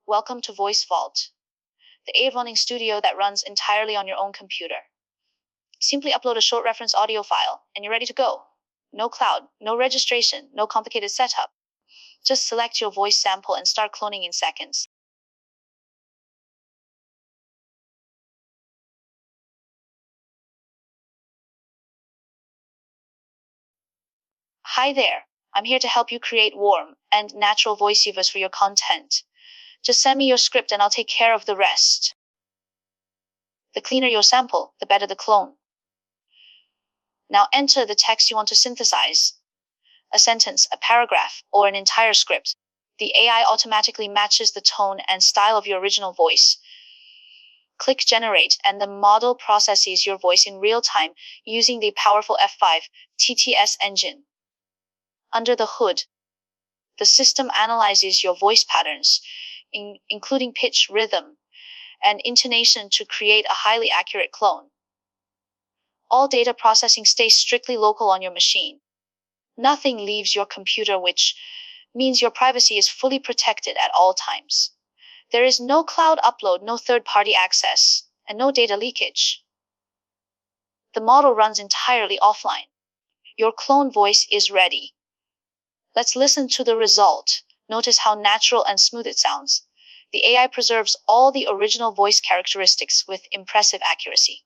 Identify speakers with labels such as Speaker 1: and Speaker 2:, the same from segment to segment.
Speaker 1: Welcome to Voice Vault, the AI running studio that runs entirely on your own computer. Simply upload a short reference audio file, and you're ready to go. No cloud, no registration, no complicated setup. Just select your voice sample and start cloning in seconds. Hi there. I'm here to help you create warm and natural voiceovers for your content. Just send me your script and I'll take care of the rest. The cleaner your sample, the better the clone. Now enter the text you want to synthesize. A sentence, a paragraph, or an entire script. The AI automatically matches the tone and style of your original voice. Click Generate, and the model processes your voice in real time using the powerful F5 TTS engine. Under the hood, the system analyzes your voice patterns, including pitch, rhythm, and intonation to create a highly accurate clone. All data processing stays strictly local on your machine. Nothing leaves your computer, which means your privacy is fully protected at all times. There is no cloud upload, no third-party access, and no data leakage. The model runs entirely offline. Your clone voice is ready. Let's listen to the result. Notice how natural and smooth it sounds. The AI preserves all the original voice characteristics with impressive accuracy.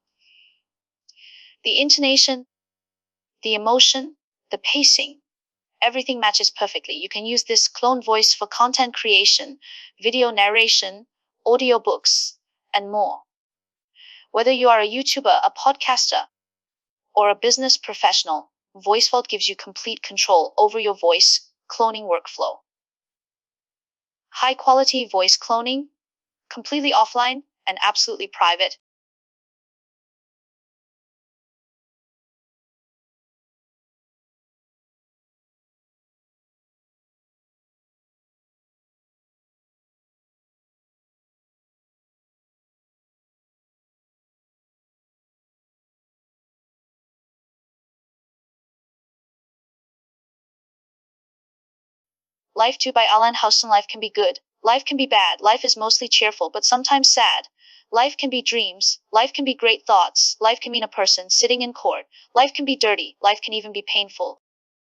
Speaker 1: The intonation, the emotion, the pacing, everything matches perfectly. You can use this clone voice for content creation, video narration, audiobooks, and more. Whether you are a YouTuber, a podcaster, or a business professional, VoiceVault gives you complete control over your voice cloning workflow. High-quality voice cloning, completely offline and absolutely private. Life 2 by Alan Houston. Life can be good. Life can be bad. Life is mostly cheerful, but sometimes sad. Life can be dreams. Life can be great thoughts. Life can mean a person sitting in court. Life can be dirty. Life can even be painful.